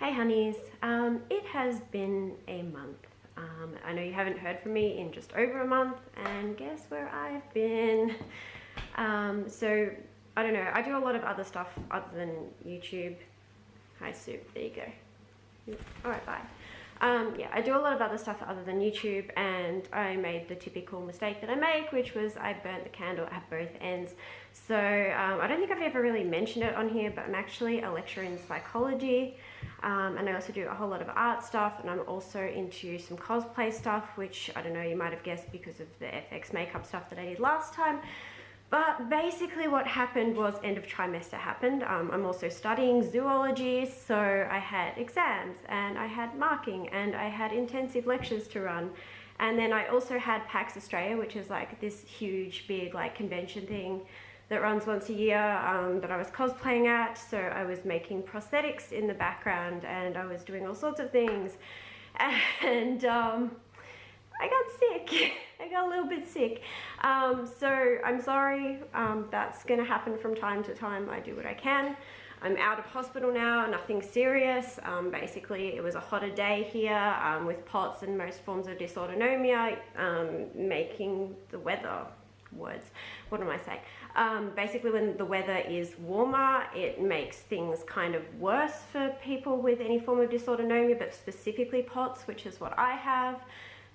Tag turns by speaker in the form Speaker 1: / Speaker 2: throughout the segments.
Speaker 1: Hey honeys, it has been a month. I know you haven't heard from me in just over a month, and guess where I've been? So I don't know, I do a lot of other stuff other than YouTube. Hi Soup, there you go. Alright, bye. Yeah, I do a lot of other stuff other than YouTube, and I made the typical mistake that I make, which was I burnt the candle at both ends. So I don't think I've ever really mentioned it on here, but I'm actually a lecturer in psychology, and I also do a whole lot of art stuff, and I'm also into some cosplay stuff, which I don't know, you might have guessed because of the FX makeup stuff that I did last time. But basically what happened was end of trimester happened. I'm also studying zoology, so I had exams and I had marking and I had intensive lectures to run. And then I also had PAX Australia, which is like this huge big like convention thing that runs once a year that I was cosplaying at. So I was making prosthetics in the background and I was doing all sorts of things. And I got sick. I got a little bit sick. So I'm sorry. That's going to happen from time to time. I do what I can. I'm out of hospital now, nothing serious. Basically, it was a hotter day here with POTS and most forms of dysautonomia, making the weather, words, what am I saying? Basically, when the weather is warmer, it makes things kind of worse for people with any form of dysautonomia, but specifically POTS, which is what I have.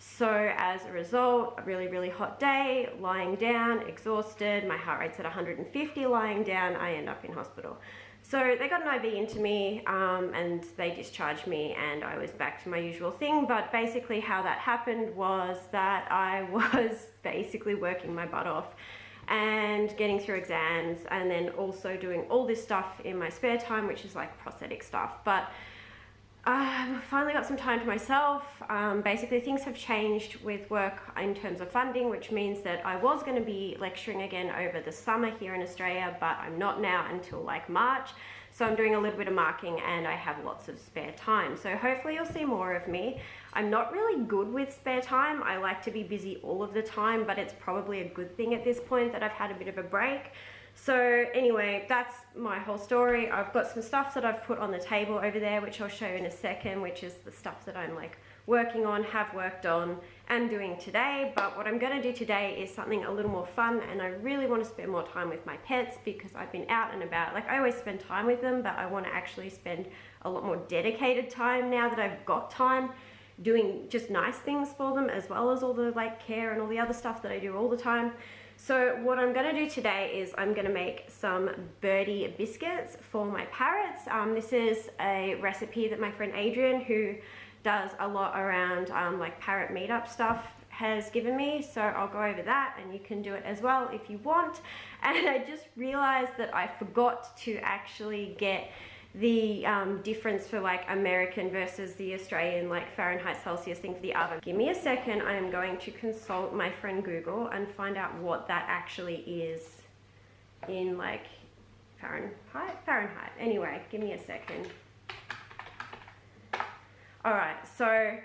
Speaker 1: So as a result, a really, really hot day, lying down, exhausted, my heart rate's at 150 lying down, I end up in hospital. So they got an IV into me and they discharged me and I was back to my usual thing. But basically how that happened was that I was basically working my butt off and getting through exams and then also doing all this stuff in my spare time, which is like prosthetic stuff. But I finally got some time to myself. Basically things have changed with work in terms of funding, which means that I was going to be lecturing again over the summer here in Australia, but I'm not now until like March. So I'm doing a little bit of marking and I have lots of spare time. So hopefully you'll see more of me. I'm not really good with spare time. I like to be busy all of the time, but it's probably a good thing at this point that I've had a bit of a break. So anyway, that's my whole story. I've got some stuff that I've put on the table over there, which I'll show you in a second, which is the stuff that I'm like working on, have worked on, and doing today. But what I'm going to do today is something a little more fun, and I really want to spend more time with my pets because I've been out and about. Like I always spend time with them, but I want to actually spend a lot more dedicated time now that I've got time, doing just nice things for them, as well as all the like care and all the other stuff that I do all the time. So what I'm going to do today is I'm going to make some Birdie Biscuits for my parrots. This is a recipe that my friend Adrienne, who does a lot around like parrot meetup stuff, has given me. So I'll go over that and you can do it as well if you want. And I just realized that I forgot to actually get the difference for like American versus the Australian like Fahrenheit Celsius thing for the oven. Give me a second. I am going to consult my friend Google and find out what that actually is in like Fahrenheit. Anyway, give me a second. All right, so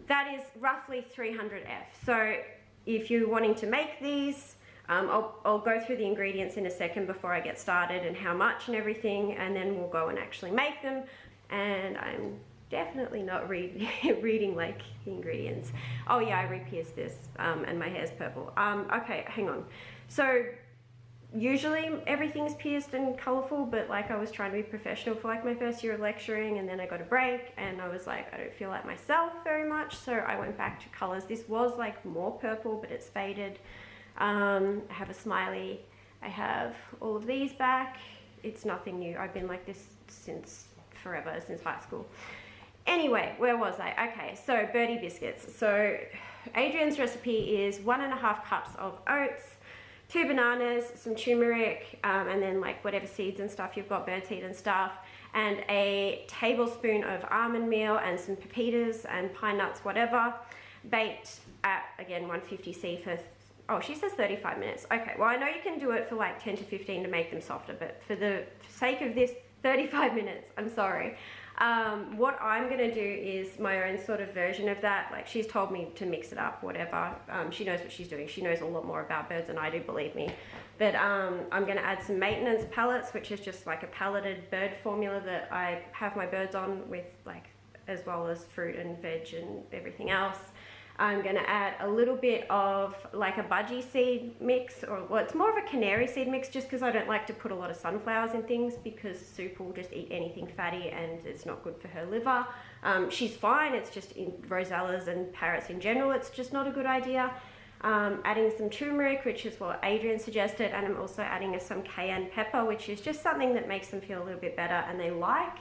Speaker 1: that is roughly 300 F. So if you're wanting to make these, I'll go through the ingredients in a second before I get started and how much and everything, and then we'll go and actually make them. And I'm definitely not reading like the ingredients. Oh yeah, I re-pierced this and my hair's purple. Okay, hang on. So usually everything's pierced and colorful, but like I was trying to be professional for like my first year of lecturing, and then I got a break and I was like, I don't feel like myself very much, so I went back to colors. This was like more purple, but it's faded. I have a smiley, I have all of these back. It's nothing new. I've been like this since forever, since high school. Anyway, where was I? Okay, so Birdie Biscuits. So Adrienne's recipe is 1.5 cups of oats, 2 bananas, some turmeric, and then like whatever seeds and stuff you've got, birdseed and stuff, and a tablespoon of almond meal and some pepitas and pine nuts, whatever, baked at, again, 150C for, oh, she says 35 minutes. Okay, well, I know you can do it for like 10 to 15 to make them softer, but for the sake of this, 35 minutes, I'm sorry. What I'm gonna do is my own sort of version of that. Like, she's told me to mix it up, whatever. She knows what she's doing. She knows a lot more about birds than I do, believe me. But I'm gonna add some maintenance pellets, which is just like a pelleted bird formula that I have my birds on with, like, as well as fruit and veg and everything else. I'm going to add a little bit of like a budgie seed mix, or well, it's more of a canary seed mix, just because I don't like to put a lot of sunflowers in things, because Soup will just eat anything fatty and it's not good for her liver. She's fine, it's just in rosellas and parrots in general, it's just not a good idea. Adding some turmeric, which is what Adrienne suggested, and I'm also adding some cayenne pepper, which is just something that makes them feel a little bit better and they like.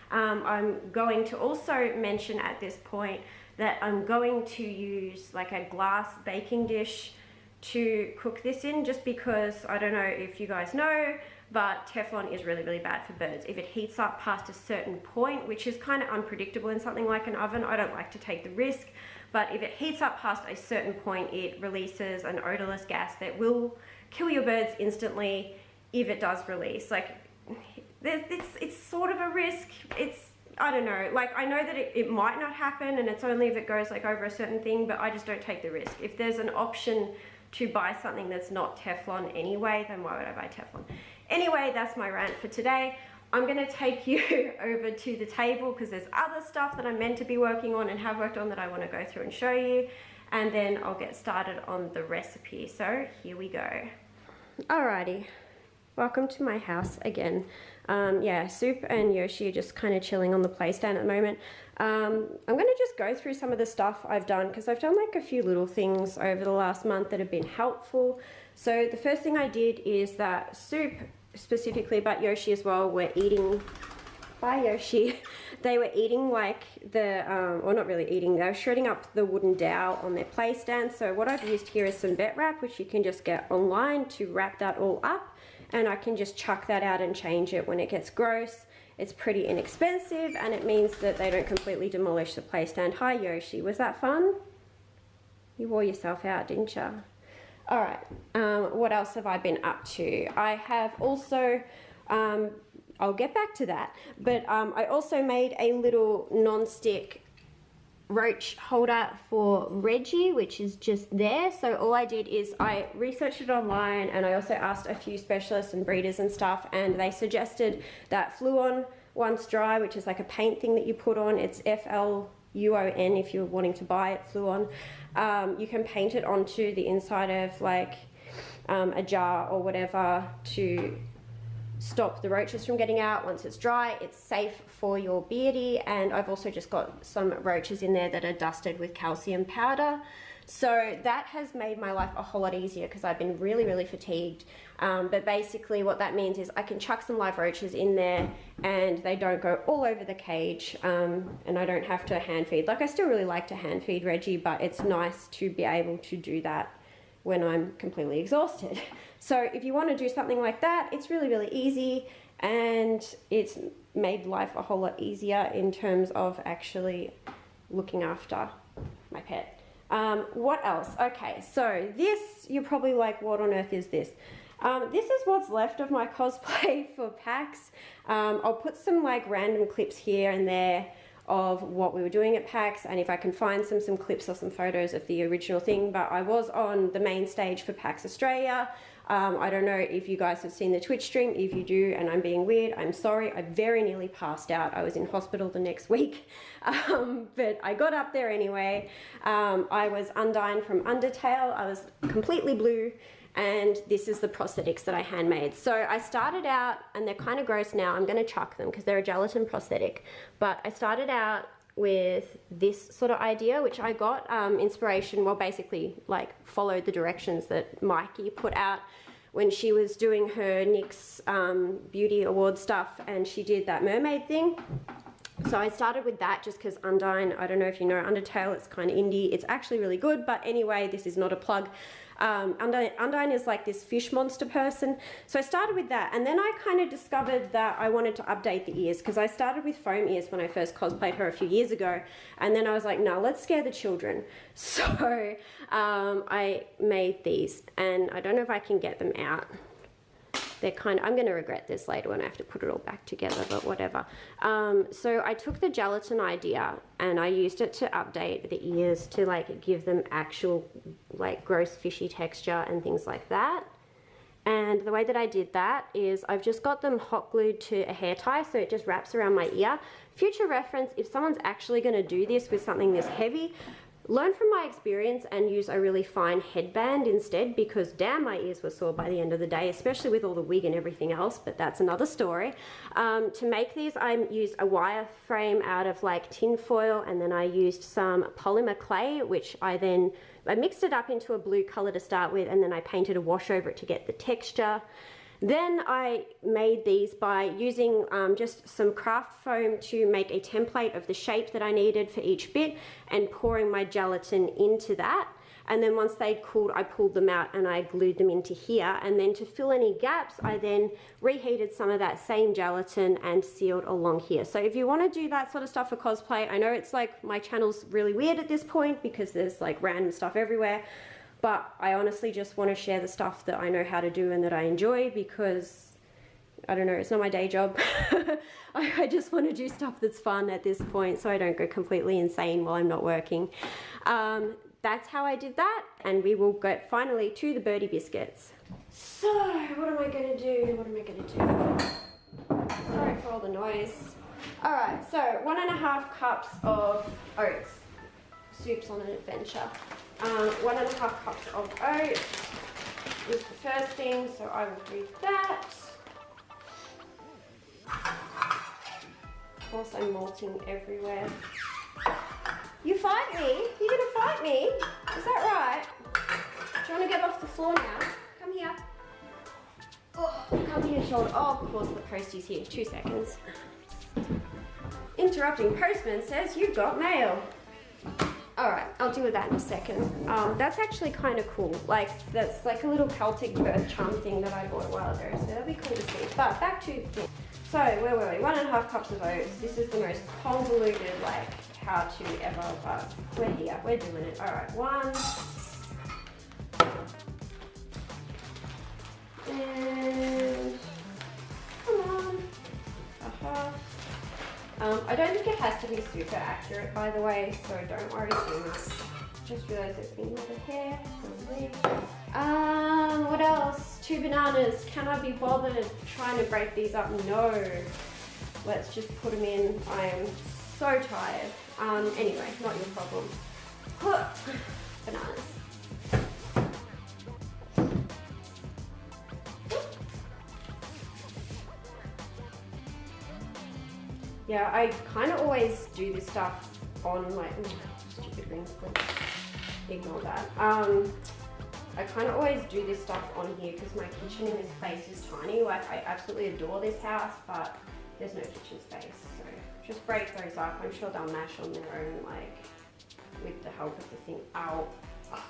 Speaker 1: I'm going to also mention at this point that I'm going to use like a glass baking dish to cook this in, just because, I don't know if you guys know, but Teflon is really, really bad for birds. If it heats up past a certain point, which is kind of unpredictable in something like an oven, I don't like to take the risk, but if it heats up past a certain point, it releases an odorless gas that will kill your birds instantly if it does release. Like, it's sort of a risk. I don't know, like, I know that it might not happen, and it's only if it goes like over a certain thing, but I just don't take the risk. If there's an option to buy something that's not Teflon anyway, then why would I buy Teflon? Anyway, that's my rant for today. I'm gonna take you over to the table because there's other stuff that I'm meant to be working on and have worked on that I wanna go through and show you, and then I'll get started on the recipe. So here we go. Alrighty, welcome to my house again. Yeah, Soup and Yoshi are just kind of chilling on the play stand at the moment. I'm going to just go through some of the stuff I've done, because I've done like a few little things over the last month that have been helpful. So the first thing I did is that Soup specifically, but Yoshi as well, were eating, by Yoshi, they were eating like the, or not really eating, they were shredding up the wooden dowel on their play stand. So what I've used here is some vet wrap, which you can just get online, to wrap that all up. And I can just chuck that out and change it when it gets gross. It's pretty inexpensive, and it means that they don't completely demolish the play stand. Hi Yoshi, was that fun? You wore yourself out, didn't you? All right, what else have I been up to? I have also, I'll get back to that, but I also made a little non-stick roach holder for Reggie, which is just there. So all I did is I researched it online, and I also asked a few specialists and breeders and stuff, and they suggested that Fluon once dry, which is like a paint thing that you put on. It's Fluon if you're wanting to buy it, Fluon. You can paint it onto the inside of like a jar or whatever to stop the roaches from getting out. Once it's dry, it's safe for your Beardie, and I've also just got some roaches in there that are dusted with calcium powder. So that has made my life a whole lot easier, because I've been really, really fatigued. But basically what that means is I can chuck some live roaches in there and they don't go all over the cage, and I don't have to hand feed. Like, I still really like to hand feed Reggie, but it's nice to be able to do that when I'm completely exhausted. So if you want to do something like that, it's really, really easy, and it's made life a whole lot easier in terms of actually looking after my pet. What else? Okay, so this, you're probably like, what on earth is this? This is what's left of my cosplay for PAX. I'll put some like random clips here and there of what we were doing at PAX, and if I can find some clips or some photos of the original thing. But I was on the main stage for PAX Australia. I don't know if you guys have seen the Twitch stream. If you do and I'm being weird, I'm sorry. I very nearly passed out. I was in hospital the next week, but I got up there anyway. I was Undyne from Undertale. I was completely blue, and this is the prosthetics that I handmade. So I started out, and they're kind of gross now. I'm going to chuck them because they're a gelatin prosthetic, but I started out with this sort of idea, which I got inspiration, well, basically like followed the directions that Mikey put out when she was doing her NYX beauty award stuff, and she did that mermaid thing. So I started with that just because Undyne, I don't know if you know Undertale, it's kind of indie. It's actually really good, but anyway, this is not a plug. Undyne is like this fish monster person. So I started with that, and then I kind of discovered that I wanted to update the ears, because I started with foam ears when I first cosplayed her a few years ago, and then I was like, no, let's scare the children. So I made these, and I don't know if I can get them out. they're kind of, I'm going to regret this later when I have to put it all back together, but whatever. So I took the gelatin idea and I used it to update the ears to like give them actual like gross fishy texture and things like that. And the way that I did that is I've just got them hot glued to a hair tie, so it just wraps around my ear. Future reference, if someone's actually going to do this with something this heavy, learn from my experience and use a really fine headband instead, because damn, my ears were sore by the end of the day, especially with all the wig and everything else, but that's another story. To make these, I used a wire frame out of like tin foil, and then I used some polymer clay, which I mixed it up into a blue color to start with, and then I painted a wash over it to get the texture. Then I made these by using just some craft foam to make a template of the shape that I needed for each bit and pouring my gelatin into that. And then once they'd cooled, I pulled them out and I glued them into here. And then to fill any gaps, I then reheated some of that same gelatin and sealed along here. So if you want to do that sort of stuff for cosplay, I know it's like my channel's really weird at this point because there's like random stuff everywhere. But I honestly just want to share the stuff that I know how to do and that I enjoy, because, I don't know, it's not my day job. I just want to do stuff that's fun at this point so I don't go completely insane while I'm not working. That's how I did that, and we will go finally to the Birdie Biscuits. So, what am I going to do? What am I going to do? Sorry for all the noise. Alright, so 1.5 cups of oats. Soup's on an adventure. 1.5 cups of oats is the first thing, so I will do that. Of course, I'm malting everywhere. You fight me? You're gonna fight me? Is that right? Do you want to get off the floor now? Come here. Oh, come here, shoulder. Oh, of course, the postie's here. 2 seconds. Interrupting postman says you've got mail. Alright, I'll deal with that in a second. That's actually kind of cool. Like, that's like a little Celtic birth charm thing that I bought a while ago, so that'll be cool to see. But back to the thing. So, where were we? 1.5 cups of oats. This is the most convoluted, like, how to ever, but we're here. We're doing it. Alright, 1. And, come on. I don't think it has to be super accurate, by the way, so don't worry too much. Just realised there's been another hair. What else? 2 bananas. Can I be bothered trying to break these up? No. Let's just put them in. I am so tired. Anyway, not your problem. Bananas. Yeah, I kind of always do this stuff on my, stupid ring split, ignore that. I kind of always do this stuff on here because my kitchen in this place is tiny. Like, I absolutely adore this house, but there's no kitchen space. So just break those up. I'm sure they'll mash on their own, like, with the help of the thing. Ow. Oh.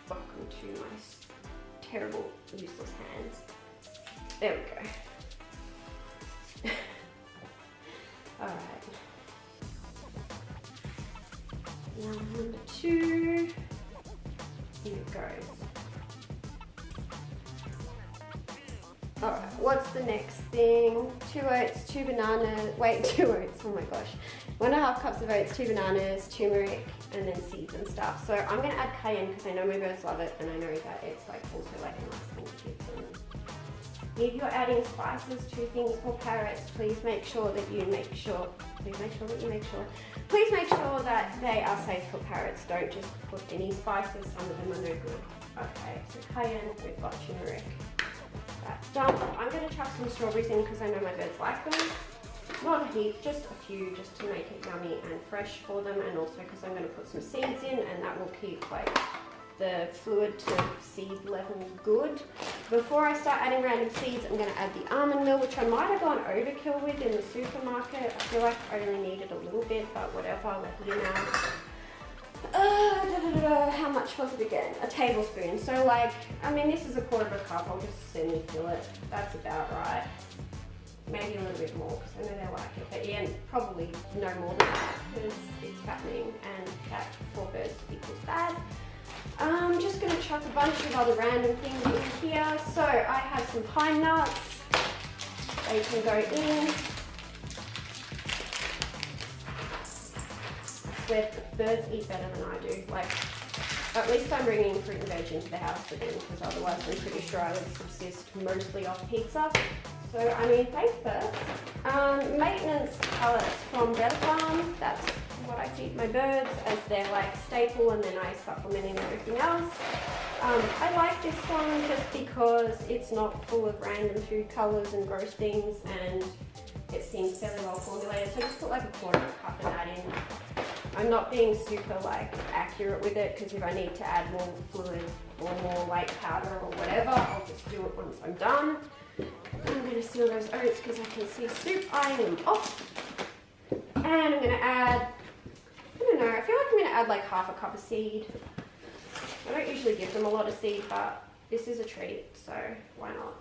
Speaker 1: Welcome to my terrible, useless hands. There we go. Alright. Now number 2. Here it goes. Alright, what's the next thing? 2 oats, 2 bananas. Wait, 2 oats, oh my gosh. 1.5 cups of oats, 2 bananas, turmeric, and then seeds and stuff. So I'm going to add cayenne because I know my birds love it, and I know that it's like also like a nice thing to give them. If you're adding spices to things for parrots, please make sure that you make sure that they are safe for parrots. Don't just put any spices, some of them are no good. Okay, so cayenne, we've got turmeric. That's done. I'm going to chuck some strawberries in because I know my birds like them. Not a heap, just a few, just to make it yummy and fresh for them, and also because I'm going to put some seeds in, and that will keep like the fluid to seed level good. Before I start adding random seeds, I'm going to add the almond meal, which I might have gone overkill with in the supermarket. I feel like I only needed a little bit, but whatever, I'll let you know. How much was it again? A tablespoon. So like, I mean, this is a 1/4 cup. I'll just semi-fill it. That's about right. Maybe a little bit more because I know they like it. But yeah, probably no more than that because it's fattening, and fat for birds equals bad. I'm just going to chuck a bunch of other random things in here. So I have some pine nuts. They can go in. I swear birds eat better than I do. Like, at least I'm bringing fruit and veg into the house for them, because otherwise I'm pretty sure I would subsist mostly off pizza. So, I mean, thanks birds. Maintenance pellets from Better Farm. That's what I feed my birds, as they're like staple, and then I supplement in everything else. I like this one just because it's not full of random food colours and gross things, and it seems fairly well formulated. So I just put like a quarter of a cup of that in. I'm not being super like accurate with it, because if I need to add more fluid or more like powder or whatever, I'll just do it once I'm done. I'm going to seal those oats because I can see soup eyeing them off. And I'm going to add, I don't know, I feel like I'm going to add like half a cup of seed. I don't usually give them a lot of seed, but this is a treat, so why not?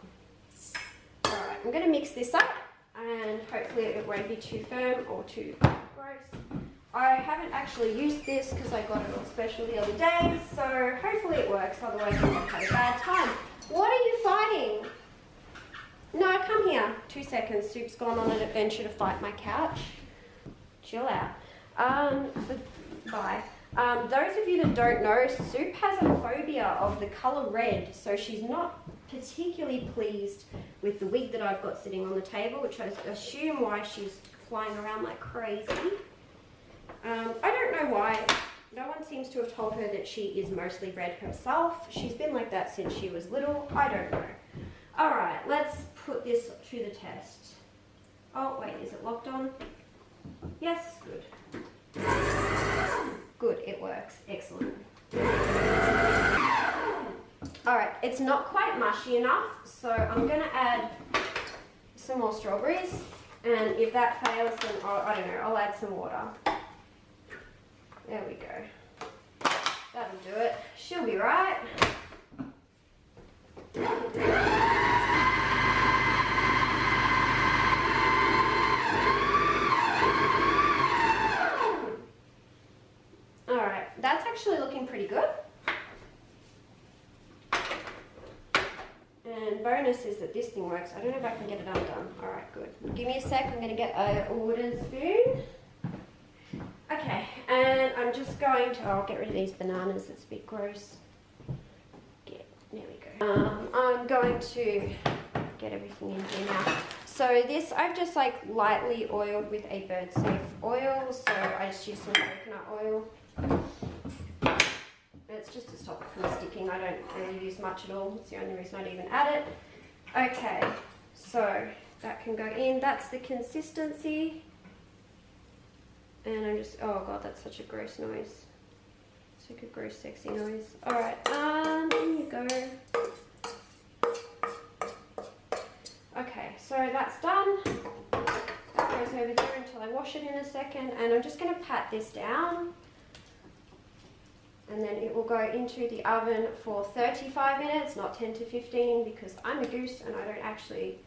Speaker 1: Alright, I'm going to mix this up, and hopefully it won't be too firm or too gross. I haven't actually used this because I got it on special the other day, so hopefully it works, otherwise I'm going to have a bad time. What are you fighting? No, come here. 2 seconds. Soup's gone on an adventure to fight my couch. Chill out. Bye. Those of you that don't know, Soup has a phobia of the colour red, so she's not particularly pleased with the wig that I've got sitting on the table, which I assume why she's flying around like crazy. I don't know why. No one seems to have told her that she is mostly red herself. She's been like that since she was little. I don't know. Alright, let's put this to the test. Oh, wait, is it locked on? Yes, good. Good, it works. Excellent. Alright, it's not quite mushy enough, so I'm going to add some more strawberries. And if that fails, then I don't know, I'll add some water. There we go. That'll do it. She'll be right. Alright, that's actually looking pretty good. And bonus is that this thing works. I don't know if I can get it undone. Alright, good. Give me a sec, I'm going to get a wooden spoon. Okay, and I'm just going to, I'll get rid of these bananas, it's a bit gross. There we go. I'm going to get everything in here now. So this, I've just like lightly oiled with a bird safe oil, so I just use some coconut oil. It's just to stop it from sticking. I don't really use much at all. It's the only reason I'd even add it. Okay, so that can go in. That's the consistency. And I'm just, oh god, that's such a gross noise. It's like a gross, sexy noise. Alright, in you go. Okay, so that's done. That goes over there until I wash it in a second. And I'm just going to pat this down. And then it will go into the oven for 35 minutes, not 10 to 15, because I'm a goose and I don't actually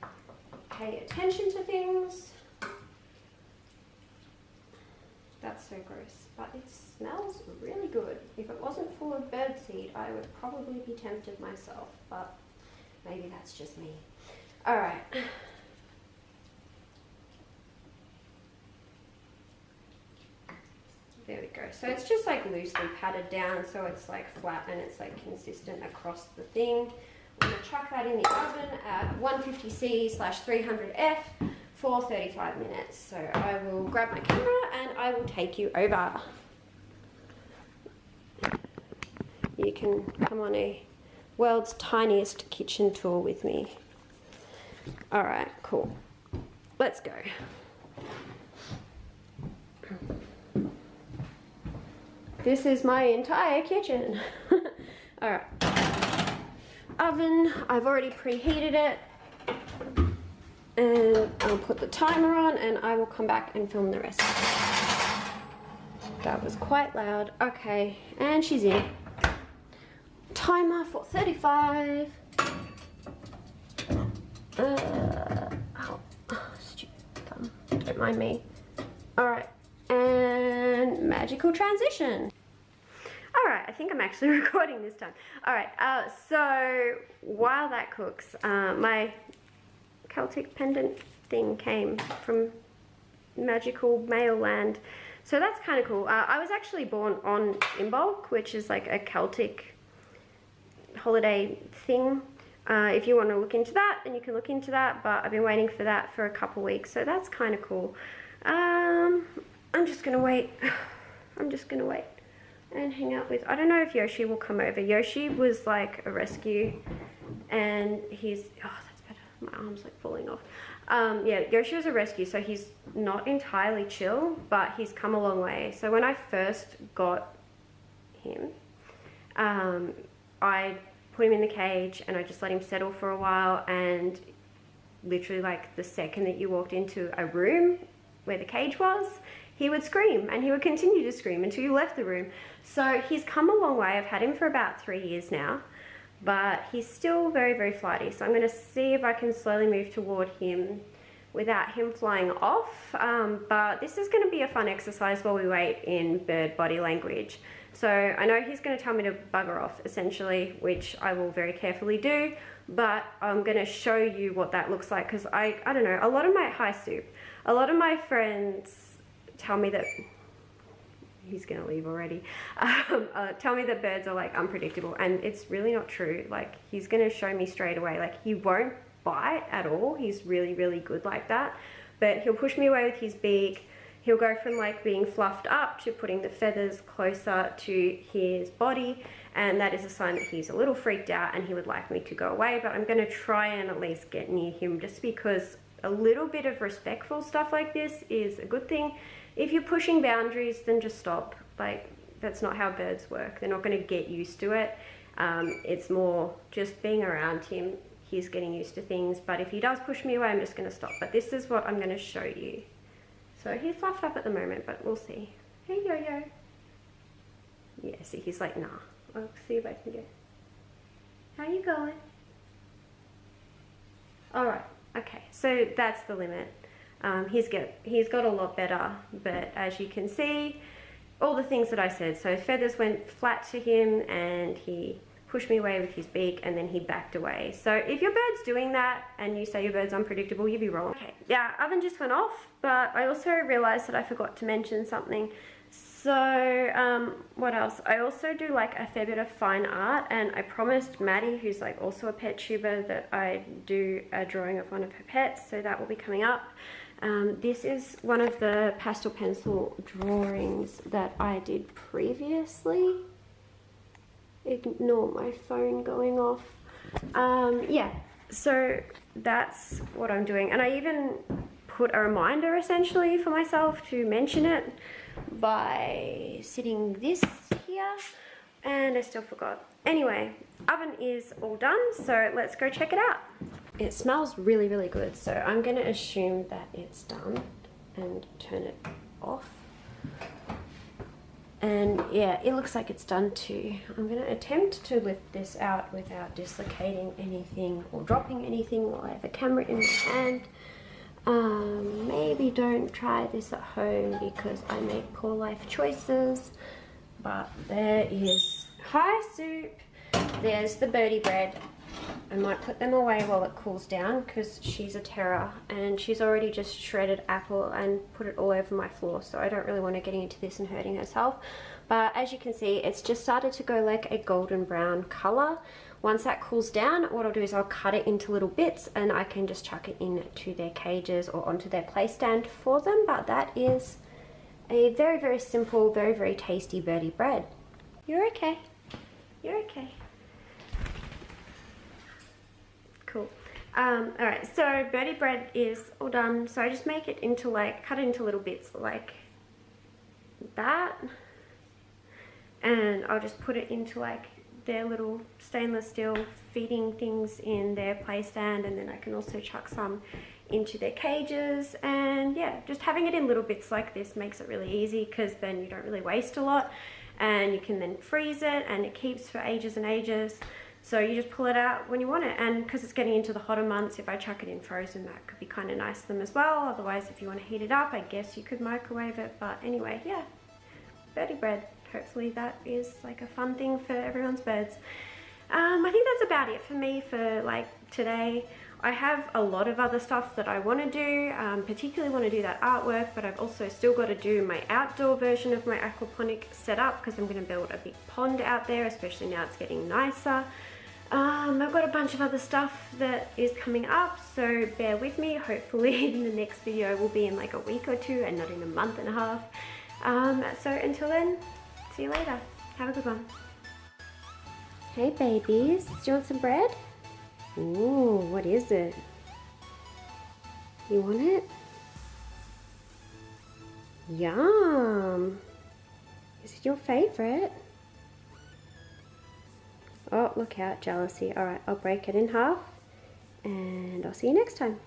Speaker 1: pay attention to things. That's so gross, but it smells really good. If it wasn't full of birdseed, I would probably be tempted myself, but maybe that's just me. Alright. There we go. So it's just like loosely patted down, so it's like flat and it's like consistent across the thing. I'm going to chuck that in the oven at 150°/300°F for 35 minutes. So I will grab my camera and I will take you over. You can come on a world's tiniest kitchen tour with me. Alright, cool. Let's go. This is my entire kitchen. Alright. Oven, I've already preheated it. And I'll put the timer on and I will come back and film the rest. That was quite loud. Okay, and she's in. Timer for 35. Oh, stupid thumb. Don't mind me. Alright, and magical transition. Alright, I think I'm actually recording this time. Alright, so while that cooks, my Celtic pendant thing came from magical mail land. So that's kind of cool. I was actually born on Imbolc, which is like a Celtic holiday thing. If you want to look into that, then you can look into that, but I've been waiting for that for a couple weeks, so that's kind of cool. I'm just gonna wait. I'm just gonna wait and hang out with, I don't know if Yoshi will come over. Yoshi was like a rescue, and he's, oh, that's better. My arm's like falling off. Yeah, Yoshi was a rescue, so he's not entirely chill, but he's come a long way. So when I first got him, I put him in the cage and I just let him settle for a while, and literally like the second that you walked into a room where the cage was, he would scream, and he would continue to scream until you left the room. So he's come a long way. I've had him for about 3 years now, but he's still very, very flighty. So I'm going to see if I can slowly move toward him without him flying off. But this is going to be a fun exercise while we wait in bird body language. So I know he's going to tell me to bugger off, essentially, which I will very carefully do, but I'm going to show you what that looks like, because I don't know, a lot of my friends tell me that, he's going to leave already, tell me that birds are like unpredictable, and it's really not true. Like, he's going to show me straight away. Like, he won't bite at all. He's really, really good like that, but he'll push me away with his beak. He'll go from like being fluffed up to putting the feathers closer to his body, and that is a sign that he's a little freaked out and he would like me to go away. But I'm going to try and at least get near him, just because a little bit of respectful stuff like this is a good thing. If you're pushing boundaries, then just stop. Like, that's not how birds work. They're not going to get used to it. It's more just being around him. He's getting used to things, but if he does push me away, I'm just going to stop. But this is what I'm going to show you. So he's fluffed up at the moment, but we'll see. Hey, Yo-Yo. Yeah, see, he's like, nah. I'll see if I can get... How you going? Alright, okay, so that's the limit. He's got a lot better, but as you can see, all the things that I said. So feathers went flat to him, and he pushed me away with his beak, and then he backed away. So if your bird's doing that and you say your bird's unpredictable, you'd be wrong. Okay, yeah, oven just went off, but I also realized that I forgot to mention something. So what else? I also do like a fair bit of fine art, and I promised Maddie, who's like also a pet tuber, that I do a drawing of one of her pets, so that will be coming up. This is one of the pastel pencil drawings that I did previously. Ignore my phone going off. Yeah, so that's what I'm doing, and I even put a reminder essentially for myself to mention it by sitting this here, and I still forgot. Anyway, oven is all done, so let's go check it out. It smells really, really good, so I'm going to assume that it's done and turn it off. And yeah, it looks like it's done too. I'm going to attempt to lift this out without dislocating anything or dropping anything while I have a camera in my hand. Maybe don't try this at home because I make poor life choices. But there is, hi Soup, there's the birdie bread. I might put them away while it cools down because she's a terror, and she's already just shredded apple and put it all over my floor, so I don't really want her getting into this and hurting herself. But as you can see, it's just started to go like a golden brown color. Once that cools down, what I'll do is I'll cut it into little bits, and I can just chuck it into their cages or onto their play stand for them. But that is a very, very simple, very, very tasty birdie bread. You're okay. You're okay. Cool. Alright, so birdie bread is all done. So I just make it into like, cut it into little bits like that. And I'll just put it into like their little stainless steel feeding things in their play stand, and then I can also chuck some into their cages. And yeah, just having it in little bits like this makes it really easy, because then you don't really waste a lot, and you can then freeze it and it keeps for ages and ages. So you just pull it out when you want it, and because it's getting into the hotter months, if I chuck it in frozen, that could be kind of nice to them as well. Otherwise, if you want to heat it up, I guess you could microwave it. But anyway, yeah, birdie bread. hopefully that is like a fun thing for everyone's birds. I think that's about it for me for like today. I have a lot of other stuff that I want to do, particularly want to do that artwork, but I've also still got to do my outdoor version of my aquaponic setup because I'm going to build a big pond out there, especially now it's getting nicer. I've got a bunch of other stuff that is coming up, so bear with me. Hopefully the next video will be in like a week or two and not in a month and a half. So until then, see you later. Have a good one. Hey babies, do you want some bread? Ooh, what is it? You want it? Yum! Is it your favorite? Oh, look out, jealousy. Alright, I'll break it in half and I'll see you next time.